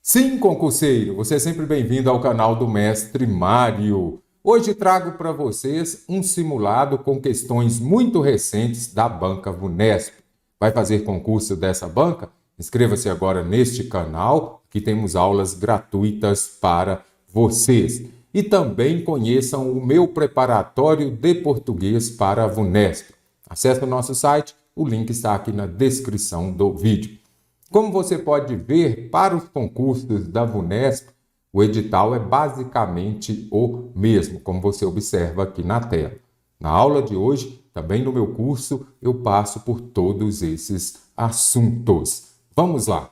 Sim, concurseiro, você é sempre bem-vindo ao canal do Mestre Mário. Hoje trago para vocês um simulado com questões muito recentes da banca VUNESP. Vai fazer concurso dessa banca? Inscreva-se agora neste canal, que temos aulas gratuitas para vocês. E também conheçam o meu preparatório de português para a VUNESP. Acesse o nosso site, o link está aqui na descrição do vídeo. Como você pode ver, para os concursos da VUNESP, o edital é basicamente o mesmo, como você observa aqui na tela. Na aula de hoje, também no meu curso, eu passo por todos esses assuntos. Vamos lá!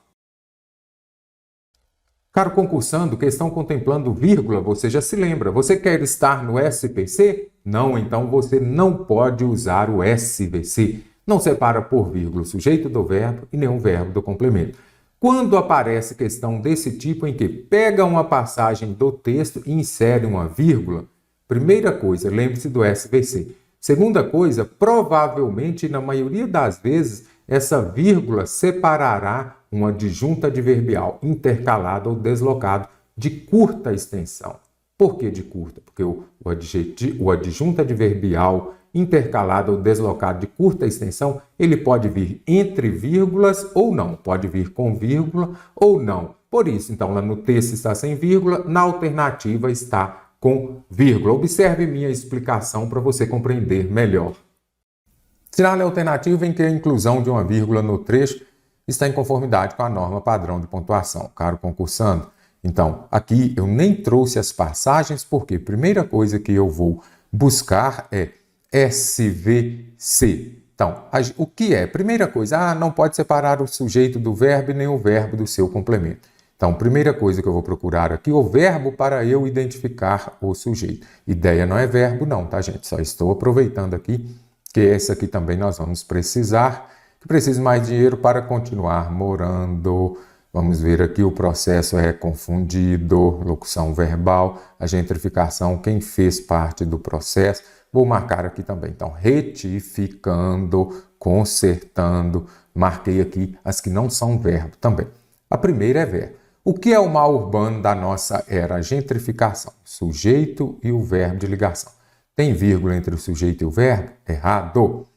Caro concursando, questão contemplando vírgula, você já se lembra. Você quer estar no SPC? Não, então você não pode usar o SVC. Não separa por vírgula o sujeito do verbo e nenhum verbo do complemento. Quando aparece questão desse tipo em que pega uma passagem do texto e insere uma vírgula, primeira coisa, lembre-se do SVC. Segunda coisa, provavelmente, na maioria das vezes, essa vírgula separará uma adjunta adverbial intercalada ou deslocado de curta extensão. Por que de curta? Porque o adjunto adverbial intercalado ou deslocado de curta extensão, ele pode vir entre vírgulas ou não, pode vir com vírgula ou não. Por isso, então, lá no texto está sem vírgula, na alternativa está com vírgula. Observe minha explicação para você compreender melhor. Sinal alternativo em que a inclusão de uma vírgula no trecho está em conformidade com a norma padrão de pontuação. Caro concursando, então, aqui eu nem trouxe as passagens, porque a primeira coisa que eu vou buscar é SVC. Então, o que é? Primeira coisa, não pode separar o sujeito do verbo e nem o verbo do seu complemento. Então, primeira coisa que eu vou procurar aqui, o verbo para eu identificar o sujeito. Ideia não é verbo não, tá, gente? Só estou aproveitando aqui, que essa aqui também nós vamos precisar, que preciso mais dinheiro para continuar morando. Vamos ver aqui, o processo é confundido, locução verbal, a gentrificação, quem fez parte do processo. Vou marcar aqui também, então, retificando, consertando, marquei aqui as que não são verbo também. A primeira é verbo. O que é o mal urbano da nossa era? A gentrificação, sujeito e o verbo de ligação. Tem vírgula entre o sujeito e o verbo? Errado.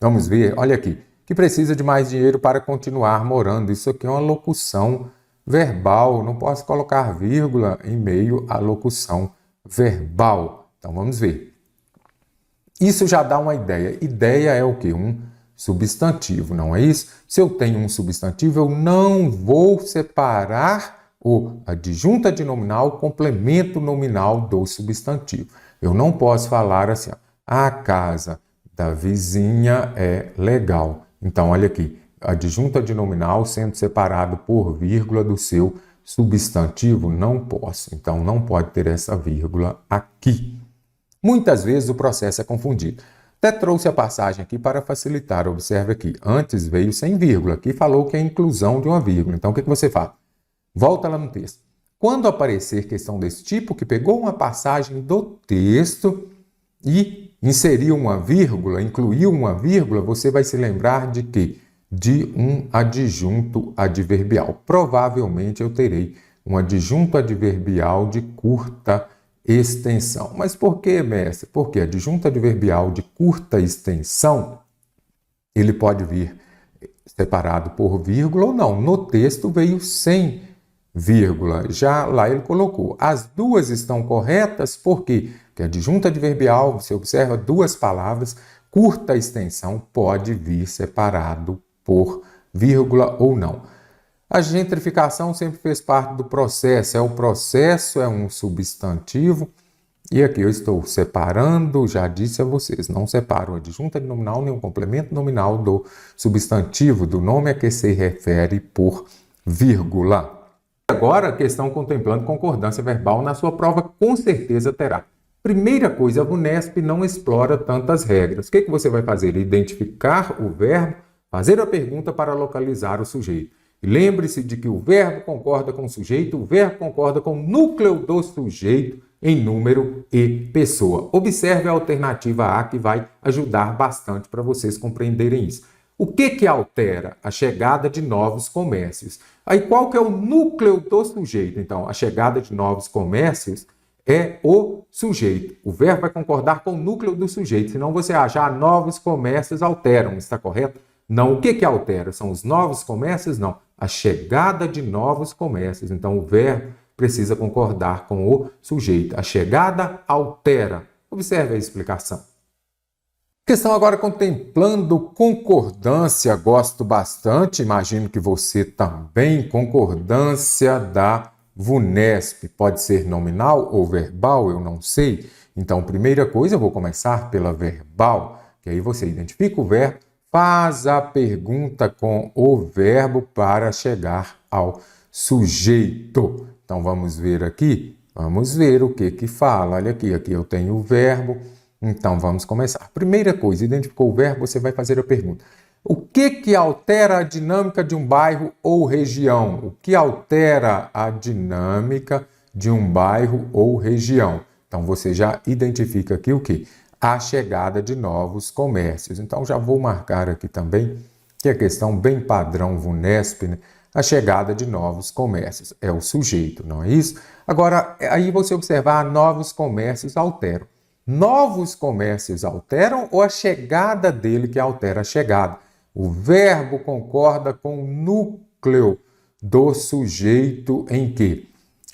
Vamos ver, olha aqui, que precisa de mais dinheiro para continuar morando. Isso aqui é uma locução verbal, não posso colocar vírgula em meio à locução verbal. Então, vamos ver. Isso já dá uma ideia. Ideia é o quê? Um substantivo, não é isso? Se eu tenho um substantivo, eu não vou separar o adjunto adnominal, complemento nominal do substantivo. Eu não posso falar assim, a casa da vizinha é legal. Então, olha aqui, adjunto adnominal sendo separado por vírgula do seu substantivo, não posso. Então, não pode ter essa vírgula aqui. Muitas vezes o processo é confundido. Até trouxe a passagem aqui para facilitar. Observe aqui, antes veio sem vírgula. Aqui falou que é a inclusão de uma vírgula. Então, o que você faz? Volta lá no texto. Quando aparecer questão desse tipo, que pegou uma passagem do texto e inseriu uma vírgula, incluiu uma vírgula, você vai se lembrar de quê? De um adjunto adverbial. Provavelmente eu terei um adjunto adverbial de curta extensão. Mas por que, mestre? Porque adjunto adverbial de curta extensão, ele pode vir separado por vírgula ou não. No texto veio sem vírgula. Já lá ele colocou. As duas estão corretas, por quê? Porque adjunto adverbial, você observa duas palavras, curta extensão pode vir separado por vírgula ou não. A gentrificação sempre fez parte do processo. O processo é um substantivo. E aqui eu estou separando, já disse a vocês, não separo o adjunto adnominal nem o complemento nominal do substantivo, do nome a que se refere por vírgula. Agora, a questão contemplando concordância verbal na sua prova com certeza terá. Primeira coisa, a VUNESP não explora tantas regras. O que você vai fazer? Identificar o verbo, fazer a pergunta para localizar o sujeito. Lembre-se de que o verbo concorda com o sujeito, o verbo concorda com o núcleo do sujeito em número e pessoa. Observe a alternativa A, que vai ajudar bastante para vocês compreenderem isso. O que altera? A chegada de novos comércios. Aí qual que é o núcleo do sujeito? Então, a chegada de novos comércios é o sujeito. O verbo vai concordar com o núcleo do sujeito, senão você acha, novos comércios alteram, está correto? Não, o que altera? São os novos comércios? Não, a chegada de novos comércios. Então, o verbo precisa concordar com o sujeito. A chegada altera. Observe a explicação. Questão agora contemplando concordância, gosto bastante, imagino que você também, concordância da VUNESP, pode ser nominal ou verbal, eu não sei. Então, primeira coisa, eu vou começar pela verbal, que aí você identifica o verbo, faz a pergunta com o verbo para chegar ao sujeito. Então, vamos ver aqui, vamos ver o que fala. Olha aqui eu tenho o verbo. Então, vamos começar. Primeira coisa, identificou o verbo, você vai fazer a pergunta. O que altera a dinâmica de um bairro ou região? O que altera a dinâmica de um bairro ou região? Então, você já identifica aqui o quê? A chegada de novos comércios. Então, já vou marcar aqui também, que é questão bem padrão VUNESP, né? A chegada de novos comércios. É o sujeito, não é isso? Agora, aí você observar, novos comércios alteram. Novos comércios alteram ou a chegada dele que altera a chegada? O verbo concorda com o núcleo do sujeito em quê?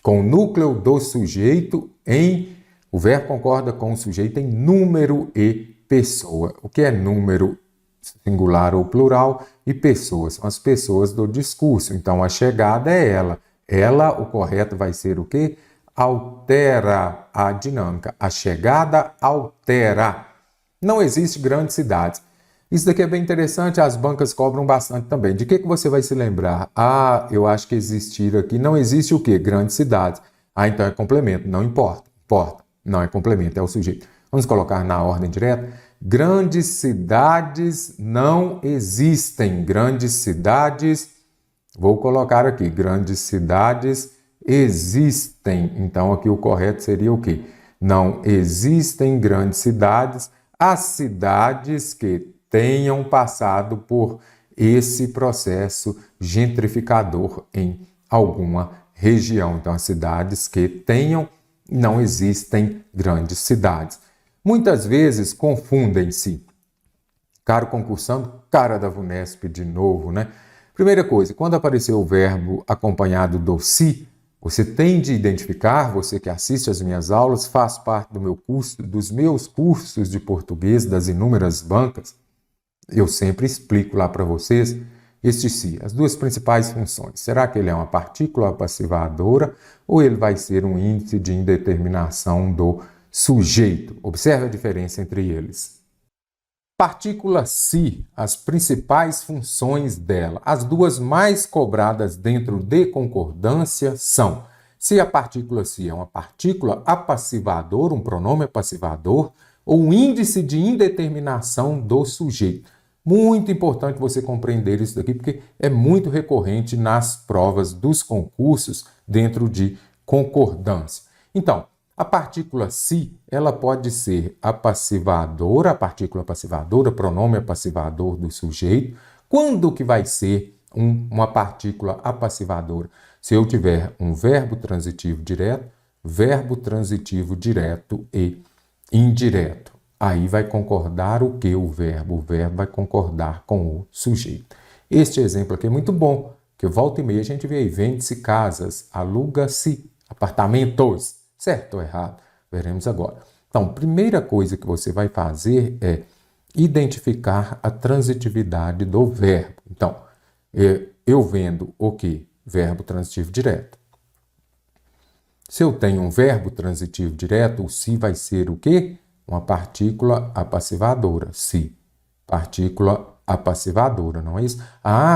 Com o núcleo do sujeito em... O verbo concorda com o sujeito em número e pessoa. O que é número singular ou plural? E pessoas, são as pessoas do discurso. Então, a chegada é ela. Ela, o correto vai ser o quê? Altera a dinâmica. A chegada altera. Não existe grandes cidades. Isso daqui é bem interessante, as bancas cobram bastante também. De que você vai se lembrar? Eu acho que existir aqui não existe o quê? Grandes cidades. Então é complemento, não importa. Não é complemento, é o sujeito. Vamos colocar na ordem direta. Grandes cidades não existem. Grandes cidades, vou colocar aqui, grandes cidades existem. Então, aqui o correto seria o quê? Não existem grandes cidades. As cidades que tenham passado por esse processo gentrificador em alguma região. Então, as cidades que tenham, não existem grandes cidades. Muitas vezes confundem-se. Caro concursando, cara da VUNESP de novo, né? Primeira coisa, quando aparecer o verbo acompanhado do se, você tem de identificar, você que assiste às minhas aulas, faz parte do meu curso, dos meus cursos de português, das inúmeras bancas, eu sempre explico lá para vocês este se, as duas principais funções. Será que ele é uma partícula passivadora ou ele vai ser um índice de indeterminação do sujeito? Observe a diferença entre eles. Partícula se, as principais funções dela. As duas mais cobradas dentro de concordância são: se a partícula se é uma partícula apassivadora, um pronome apassivador, ou um índice de indeterminação do sujeito. Muito importante você compreender isso daqui, porque é muito recorrente nas provas dos concursos dentro de concordância. Então, a partícula se, ela pode ser apassivadora, a partícula apassivadora, pronome apassivador do sujeito. Quando que vai ser uma partícula apassivadora? Se eu tiver um verbo transitivo direto e indireto. Aí vai concordar o que o verbo? O verbo vai concordar com o sujeito. Este exemplo aqui é muito bom, que volta e meia a gente vê aí, vende-se casas, aluga-se apartamentos. Certo ou errado? Veremos agora. Então, primeira coisa que você vai fazer é identificar a transitividade do verbo. Então, eu vendo o quê? Verbo transitivo direto. Se eu tenho um verbo transitivo direto, o se vai ser o quê? Uma partícula apassivadora. Se. Partícula apassivadora, não é isso?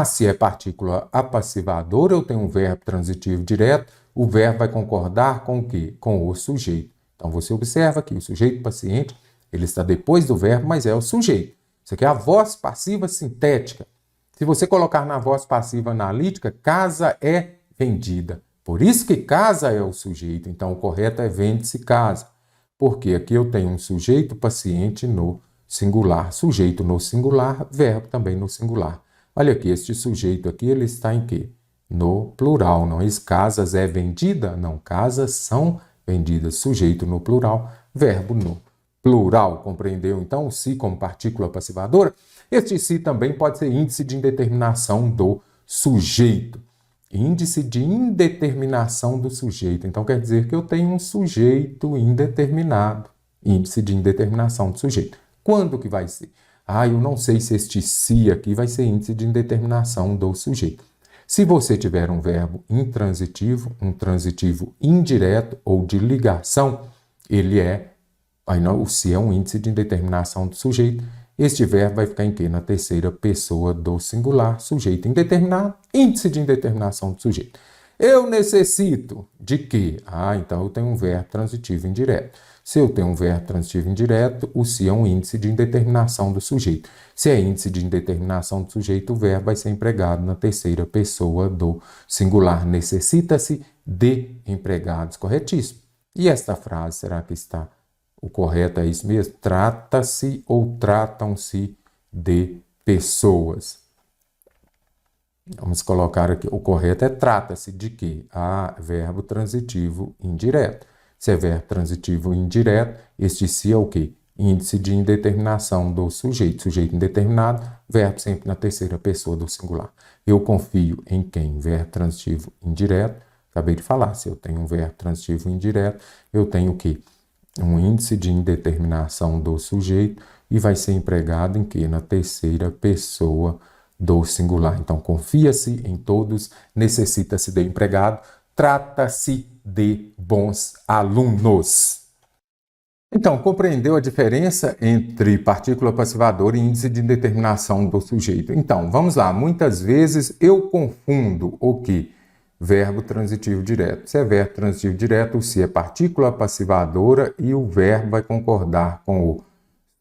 Se é partícula apassivadora, eu tenho um verbo transitivo direto, o verbo vai concordar com o quê? Com o sujeito. Então, você observa que o sujeito paciente, ele está depois do verbo, mas é o sujeito. Isso aqui é a voz passiva sintética. Se você colocar na voz passiva analítica, casa é vendida. Por isso que casa é o sujeito. Então, o correto é vende-se casa. Porque aqui eu tenho um sujeito paciente no singular. Sujeito no singular, verbo também no singular. Olha aqui, este sujeito aqui, ele está em quê? No plural, não é isso? Casas é vendida? Não, casas são vendidas. Sujeito no plural, verbo no plural. Compreendeu, então, o se como partícula passivadora? Este se também pode ser índice de indeterminação do sujeito. Índice de indeterminação do sujeito. Então, quer dizer que eu tenho um sujeito indeterminado. Índice de indeterminação do sujeito. Quando que vai ser? Eu não sei se este se aqui vai ser índice de indeterminação do sujeito. Se você tiver um verbo intransitivo, um transitivo indireto ou de ligação, o se é um índice de indeterminação do sujeito. Este verbo vai ficar em quê? Na terceira pessoa do singular, sujeito indeterminado, índice de indeterminação do sujeito. Eu necessito de quê? Então eu tenho um verbo transitivo indireto. Se eu tenho um verbo transitivo indireto, o se é um índice de indeterminação do sujeito. Se é índice de indeterminação do sujeito, o verbo vai ser empregado na terceira pessoa do singular. Necessita-se de empregados. Corretíssimo. E esta frase, será que está? O correto é isso mesmo? Trata-se ou tratam-se de pessoas. Vamos colocar aqui. O correto é trata-se de quê? Verbo transitivo indireto. Se é verbo transitivo indireto, este se é o quê? Índice de indeterminação do sujeito. Sujeito indeterminado, verbo sempre na terceira pessoa do singular. Eu confio em quem? Verbo transitivo indireto. Acabei de falar, se eu tenho um verbo transitivo indireto, eu tenho o quê? Um índice de indeterminação do sujeito e vai ser empregado em quê? Na terceira pessoa do singular. Então, confia-se em todos, necessita-se de empregado, trata-se de bons alunos. Então, compreendeu a diferença entre partícula passivadora e índice de indeterminação do sujeito? Então, vamos lá. Muitas vezes eu confundo o quê? Verbo transitivo direto. Se é verbo transitivo direto, o se é partícula passivadora e o verbo vai concordar com o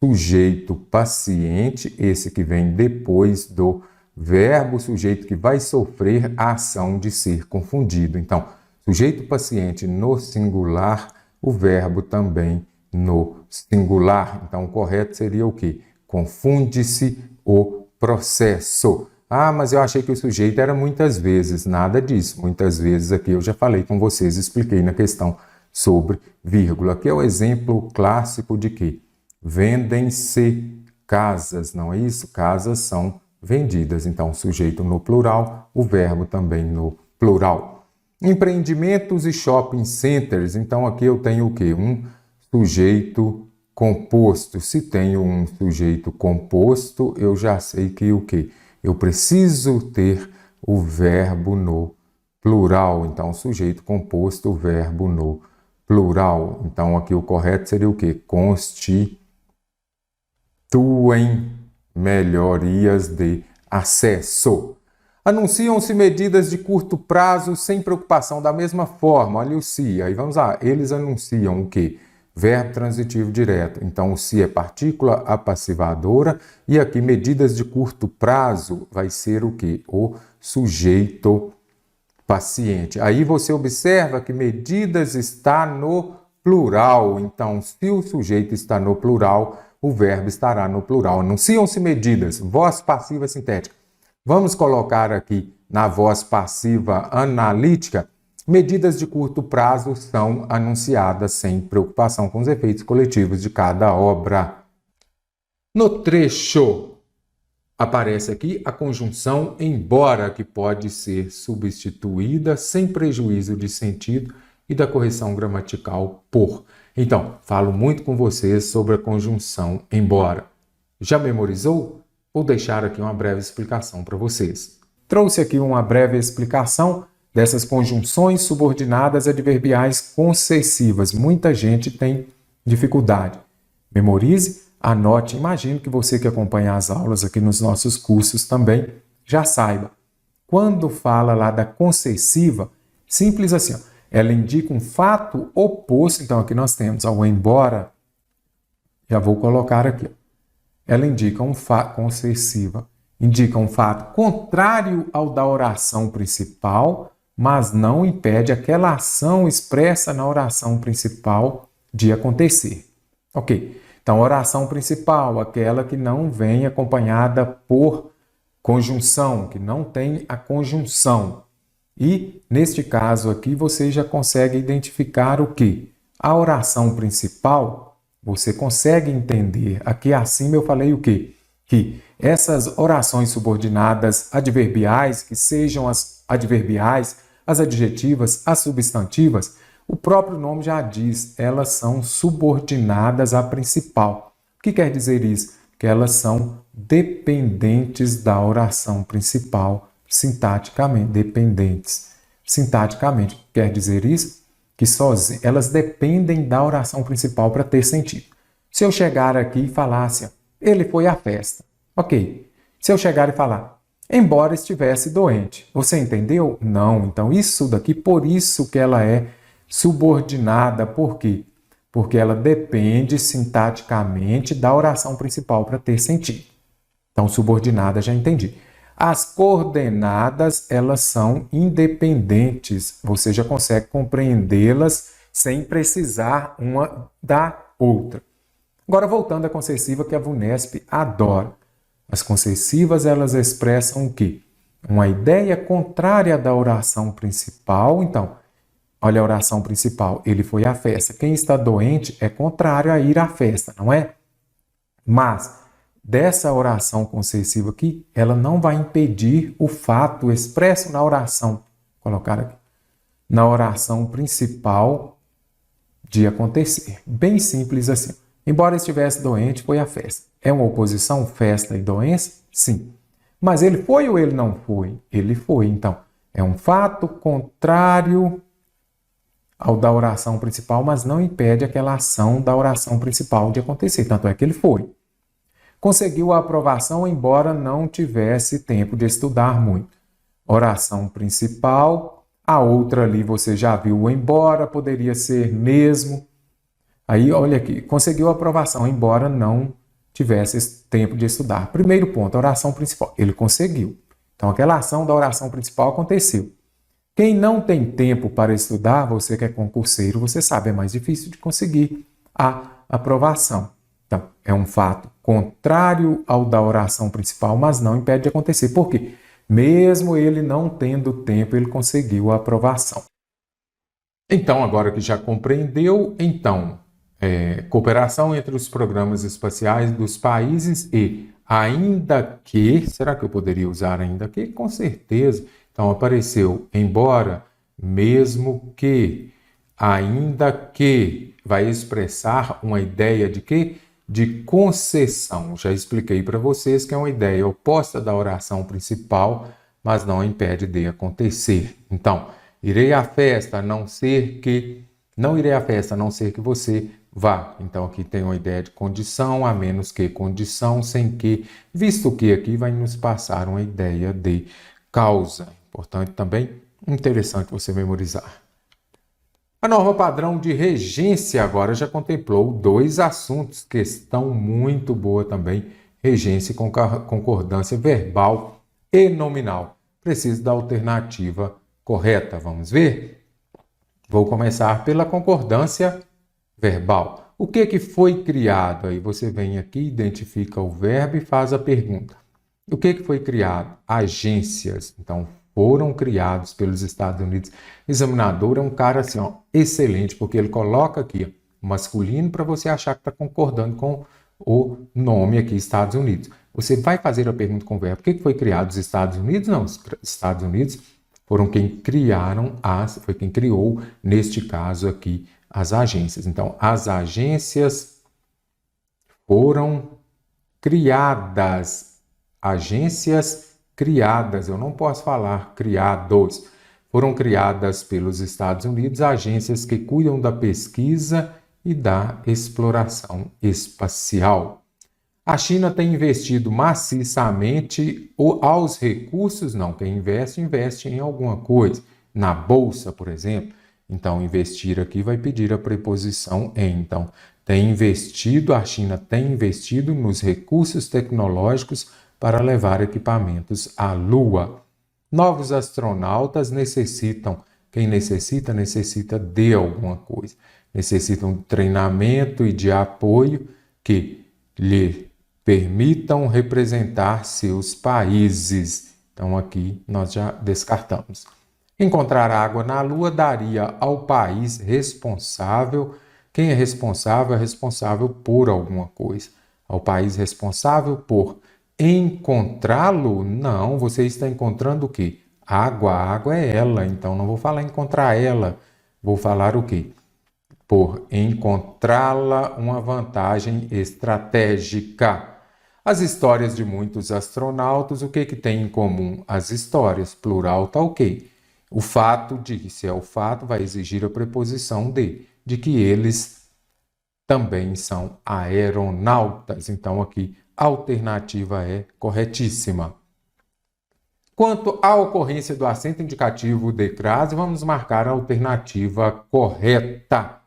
sujeito paciente, esse que vem depois do verbo, sujeito que vai sofrer a ação de ser confundido. Então, sujeito paciente no singular, o verbo também no singular. Então, o correto seria o quê? Confunde-se o processo. Mas eu achei que o sujeito era muitas vezes. Nada disso. Muitas vezes aqui eu já falei com vocês, expliquei na questão sobre vírgula, que é o exemplo clássico de que vendem-se casas, não é isso? Casas são vendidas. Então, sujeito no plural, o verbo também no plural. Empreendimentos e shopping centers. Então, aqui eu tenho o quê? Um sujeito composto. Se tenho um sujeito composto, eu já sei que o quê? Eu preciso ter o verbo no plural. Então, sujeito composto, o verbo no plural. Então, aqui o correto seria o quê? Constituem melhorias de acesso. Anunciam-se medidas de curto prazo sem preocupação. Da mesma forma, olha o se. Aí vamos lá. Eles anunciam o quê? Verbo transitivo direto. Então, o se é partícula apassivadora. E aqui, medidas de curto prazo, vai ser o quê? O sujeito paciente. Aí você observa que medidas está no plural. Então, se o sujeito está no plural, o verbo estará no plural. Anunciam-se medidas. Voz passiva sintética. Vamos colocar aqui na voz passiva analítica. Medidas de curto prazo são anunciadas sem preocupação com os efeitos coletivos de cada obra. No trecho, aparece aqui a conjunção embora, que pode ser substituída sem prejuízo de sentido e da correção gramatical por. Então, falo muito com vocês sobre a conjunção embora. Já memorizou? Vou deixar aqui uma breve explicação para vocês. Trouxe aqui uma breve explicação dessas conjunções subordinadas adverbiais concessivas. Muita gente tem dificuldade. Memorize, anote. Imagino que você que acompanha as aulas aqui nos nossos cursos também já saiba. Quando fala lá da concessiva, simples assim, ó, ela indica um fato oposto. Então, aqui nós temos ao embora. Já vou colocar aqui. Ela indica um fato concessiva, indica um fato contrário ao da oração principal, mas não impede aquela ação expressa na oração principal de acontecer. Ok? Então, oração principal, aquela que não vem acompanhada por conjunção, que não tem a conjunção. E, neste caso aqui, você já consegue identificar o quê? A oração principal, você consegue entender. Aqui acima eu falei o quê? Que essas orações subordinadas adverbiais, que sejam as adverbiais, as adjetivas, as substantivas, o próprio nome já diz, elas são subordinadas à principal. O que quer dizer isso? Que elas são dependentes da oração principal, sintaticamente, dependentes. Sintaticamente, quer dizer isso? Que elas dependem da oração principal para ter sentido. Se eu chegar aqui e falasse, ele foi à festa. Ok. Se eu chegar e falar, embora estivesse doente. Você entendeu? Não. Então, isso daqui, por isso que ela é subordinada. Por quê? Porque ela depende sintaticamente da oração principal para ter sentido. Então, subordinada, já entendi. As coordenadas, elas são independentes. Você já consegue compreendê-las sem precisar uma da outra. Agora, voltando à concessiva que a VUNESP adora. As concessivas, elas expressam o quê? Uma ideia contrária da oração principal. Então, olha a oração principal, ele foi à festa. Quem está doente é contrário a ir à festa, não é? Mas, dessa oração concessiva aqui, ela não vai impedir o fato expresso na oração, colocar aqui, na oração principal de acontecer. Bem simples assim. Embora estivesse doente, foi à festa. É uma oposição, festa e doença? Sim. Mas ele foi ou ele não foi? Ele foi. Então, é um fato contrário ao da oração principal, mas não impede aquela ação da oração principal de acontecer. Tanto é que ele foi. Conseguiu a aprovação, embora não tivesse tempo de estudar muito. Oração principal, a outra ali você já viu o embora, poderia ser mesmo. Aí, olha aqui, conseguiu a aprovação, embora não tivesse tempo de estudar. Primeiro ponto, a oração principal. Ele conseguiu. Então, aquela ação da oração principal aconteceu. Quem não tem tempo para estudar, você que é concurseiro, você sabe, é mais difícil de conseguir a aprovação. Então, é um fato contrário ao da oração principal, mas não impede de acontecer. Por quê? Mesmo ele não tendo tempo, ele conseguiu a aprovação. Então, agora que já compreendeu, cooperação entre os programas espaciais dos países e ainda que, será que eu poderia usar ainda que? Com certeza. Então, apareceu embora, mesmo que, ainda que, vai expressar uma ideia de quê? De concessão. Já expliquei para vocês que é uma ideia oposta da oração principal, mas não impede de acontecer. Então, irei à festa, a não ser que... Não irei à festa, a não ser que você vá. Então, aqui tem uma ideia de condição, a menos que condição, sem que, visto que aqui vai nos passar uma ideia de causa. Portanto, também interessante você memorizar. A norma padrão de regência agora já contemplou dois assuntos que estão muito boa também. Regência e concordância verbal e nominal. Preciso da alternativa correta. Vamos ver? Vou começar pela concordância verbal. O que foi criado? Aí você vem aqui, identifica o verbo e faz a pergunta. O que foi criado? Agências. Então, foram criados pelos Estados Unidos. O examinador é um cara assim, excelente, porque ele coloca aqui masculino para você achar que está concordando com o nome aqui, Estados Unidos. Você vai fazer a pergunta com o verbo. O que foi criado? Os Estados Unidos? Não, os Estados Unidos foram quem criaram foi quem criou, neste caso aqui, as agências. Então, as agências foram criadas. Agências criadas, eu não posso falar criados. Foram criadas pelos Estados Unidos agências que cuidam da pesquisa e da exploração espacial. A China tem investido maciçamente aos recursos? Não, quem investe, investe em alguma coisa. Na bolsa, por exemplo. Então, investir aqui vai pedir a preposição em. Então, a China tem investido nos recursos tecnológicos para levar equipamentos à Lua. Novos astronautas necessitam. Quem necessita de alguma coisa. Necessitam de treinamento e de apoio. que lhe permitam representar seus países. Então, aqui nós já descartamos. Encontrar água na Lua daria ao país responsável. Quem é responsável por alguma coisa. Ao país responsável por encontrá-lo? Não, você está encontrando o quê? Água. A água é ela, então não vou falar encontrar ela. Vou falar o quê? Por encontrá-la uma vantagem estratégica. As histórias de muitos astronautas, o que tem em comum? As histórias, plural tá ok. O fato de, se é o fato, vai exigir a preposição de que eles também são aeronautas. Então aqui a alternativa é corretíssima. Quanto à ocorrência do acento indicativo de crase, vamos marcar a alternativa correta.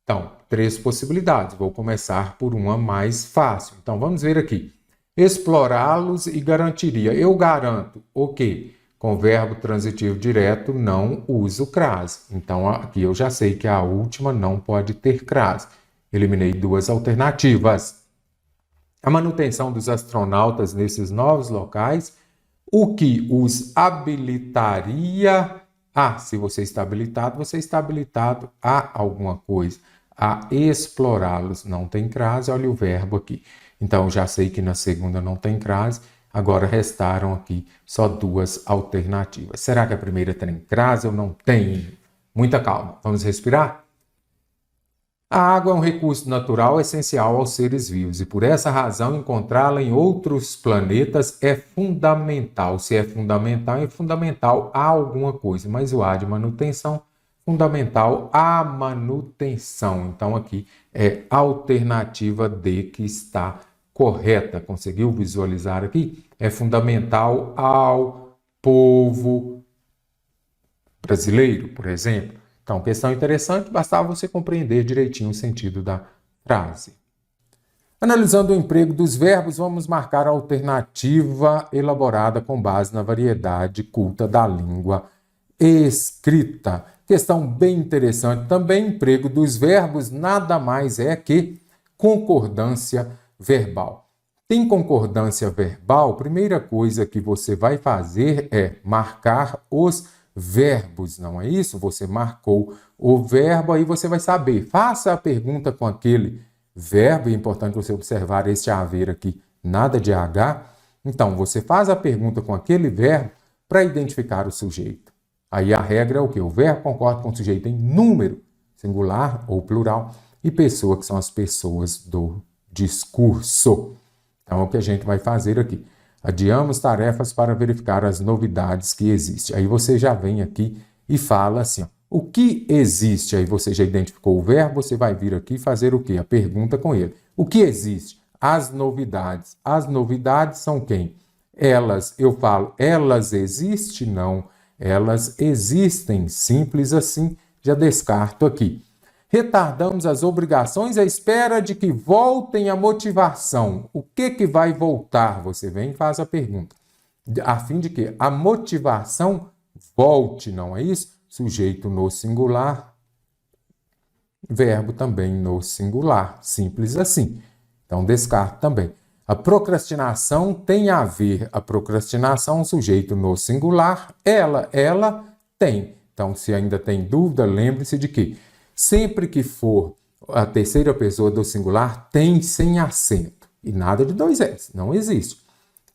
Então, 3 possibilidades. Vou começar por uma mais fácil. Então, vamos ver aqui. Explorá-los e garantiria. Eu garanto o quê? Com verbo transitivo direto, não uso crase. Então, aqui eu já sei que a última não pode ter crase. Eliminei 2 alternativas. A manutenção dos astronautas nesses novos locais, o que os habilitaria se você está habilitado a alguma coisa, a explorá-los. Não tem crase, olha o verbo aqui. Então, já sei que na segunda não tem crase, agora restaram aqui só 2 alternativas. Será que a primeira tem crase ou não tem? Muita calma, vamos respirar? A água é um recurso natural essencial aos seres vivos e, por essa razão, encontrá-la em outros planetas é fundamental. Se é fundamental a alguma coisa, mas o A de manutenção, fundamental a manutenção. Então, aqui é a alternativa D que está correta. Conseguiu visualizar aqui? É fundamental ao povo brasileiro, por exemplo. Então, questão interessante, bastava você compreender direitinho o sentido da frase. Analisando o emprego dos verbos, vamos marcar a alternativa elaborada com base na variedade culta da língua escrita. Questão bem interessante também, emprego dos verbos nada mais é que concordância verbal. Tem concordância verbal, primeira coisa que você vai fazer é marcar os verbos, não é isso? Você marcou o verbo, aí você vai saber. Faça a pergunta com aquele verbo, é importante você observar este haver aqui, nada de H. Então, você faz a pergunta com aquele verbo para identificar o sujeito. Aí a regra é o quê? O verbo concorda com o sujeito em número, singular ou plural, e pessoa, que são as pessoas do discurso. Então, é o que a gente vai fazer aqui. Adiamos tarefas para verificar as novidades que existem. Aí você já vem aqui e fala assim, ó, o que existe? Aí você já identificou o verbo, você vai vir aqui fazer o quê? A pergunta com ele. O que existe? As novidades. As novidades são quem? Elas, eu falo, elas existem? Não. Elas existem. Simples assim, já descarto aqui. Retardamos as obrigações à espera de que voltem a motivação. O que vai voltar? Você vem e faz a pergunta. A fim de que a motivação volte, não é isso? Sujeito no singular, verbo também no singular. Simples assim. Então, descarto também. A procrastinação tem a ver. A procrastinação, sujeito no singular, ela tem. Então, se ainda tem dúvida, lembre-se de que sempre que for a terceira pessoa do singular, tem sem acento. E nada de 2 S, não existe.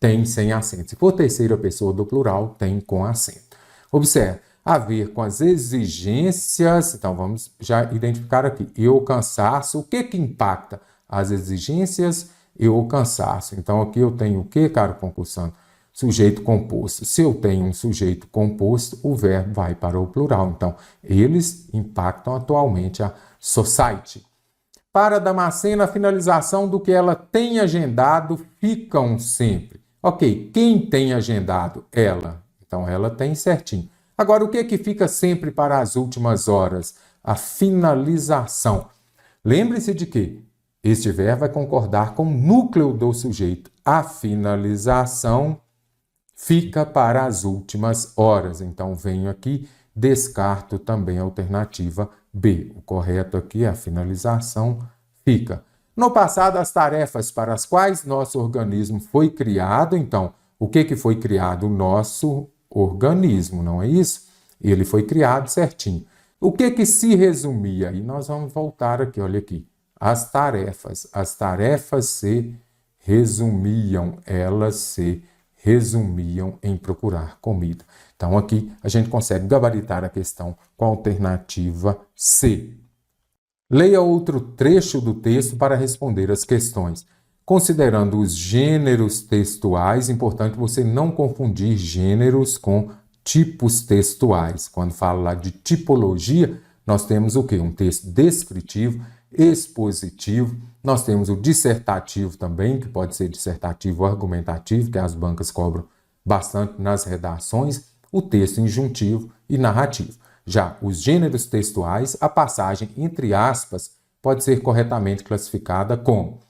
Tem sem acento. Se for terceira pessoa do plural, tem com acento. Observe, a ver com as exigências. Então, vamos já identificar aqui. E o cansaço, o que impacta? As exigências e o cansaço. Então, aqui eu tenho o que, caro concursante? Sujeito composto. Se eu tenho um sujeito composto, o verbo vai para o plural. Então, eles impactam atualmente a society. Para Damascena, a finalização do que ela tem agendado ficam sempre. Ok, quem tem agendado? Ela. Então, ela tem certinho. Agora, o que fica sempre para as últimas horas? A finalização. Lembre-se de que este verbo vai concordar com o núcleo do sujeito. A finalização fica para as últimas horas. Então, venho aqui, descarto também a alternativa B. O correto aqui é a finalização fica. No passado, as tarefas para as quais nosso organismo foi criado, então, o que foi criado? O nosso organismo, não é isso? Ele foi criado certinho. O que se resumia? E nós vamos voltar aqui, olha aqui. As tarefas se resumiam, elas se resumiam em procurar comida. Então, aqui a gente consegue gabaritar a questão com a alternativa C. Leia outro trecho do texto para responder as questões. Considerando os gêneros textuais, importante você não confundir gêneros com tipos textuais. Quando fala lá de tipologia, nós temos o quê? Um texto descritivo, expositivo, nós temos o dissertativo também, que pode ser dissertativo ou argumentativo, que as bancas cobram bastante nas redações, o texto injuntivo e narrativo. Já os gêneros textuais, a passagem entre aspas pode ser corretamente classificada como: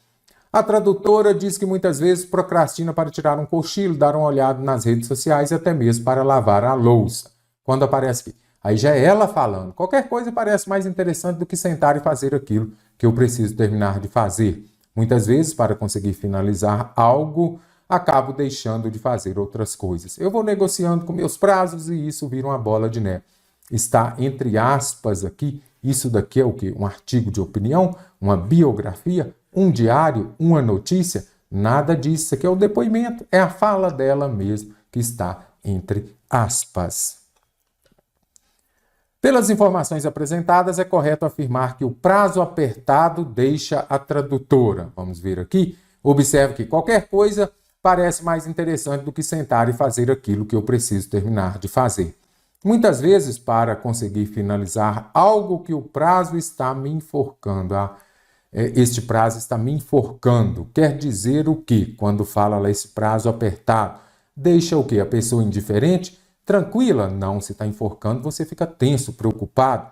a tradutora diz que muitas vezes procrastina para tirar um cochilo, dar uma olhada nas redes sociais e até mesmo para lavar a louça. Quando aparece aqui, aí já é ela falando. Qualquer coisa parece mais interessante do que sentar e fazer aquilo que eu preciso terminar de fazer. Muitas vezes, para conseguir finalizar algo, acabo deixando de fazer outras coisas. Eu vou negociando com meus prazos e isso vira uma bola de neve. Está entre aspas aqui, isso daqui é o quê? Um artigo de opinião, uma biografia, um diário, uma notícia? Nada disso. Isso aqui é o depoimento, é a fala dela mesmo que está entre aspas. Pelas informações apresentadas, é correto afirmar que o prazo apertado deixa a tradutora. Vamos ver aqui. Observe que qualquer coisa parece mais interessante do que sentar e fazer aquilo que eu preciso terminar de fazer. Muitas vezes, para conseguir finalizar algo que o prazo está me enforcando, este prazo está me enforcando, quer dizer o quê? Quando fala lá esse prazo apertado, deixa o quê? A pessoa indiferente? Tranquila? Não, se está enforcando, você fica tenso, preocupado.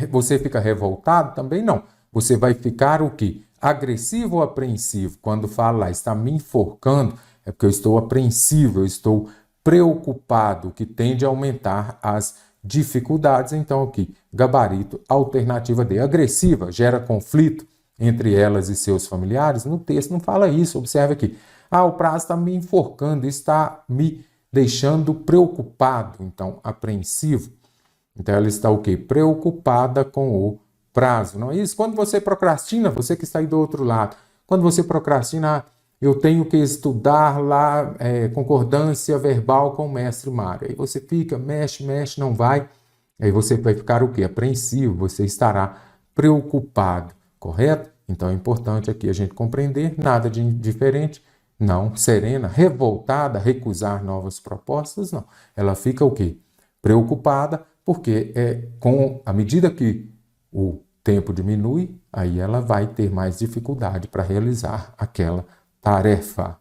Você fica revoltado? Também não. Você vai ficar o quê? Agressivo ou apreensivo? Quando fala lá, está me enforcando, é porque eu estou apreensivo, eu estou preocupado, que tende a aumentar as dificuldades. Então, aqui, gabarito, alternativa D. Agressiva, gera conflito entre elas e seus familiares. No texto não fala isso, observe aqui. O prazo está me enforcando, está me deixando preocupado, então, apreensivo. Então, ela está o quê? Preocupada com o prazo, não é isso? Quando você procrastina, você que está aí do outro lado, quando você procrastina, eu tenho que estudar lá concordância verbal com o mestre Mário. Aí você fica, mexe, não vai. Aí você vai ficar o quê? Apreensivo, você estará preocupado, correto? Então é importante aqui a gente compreender, nada de diferente, não, serena, revoltada, recusar novas propostas, não. Ela fica o quê? Preocupada, porque com a medida que o tempo diminui, aí ela vai ter mais dificuldade para realizar aquela tarefa.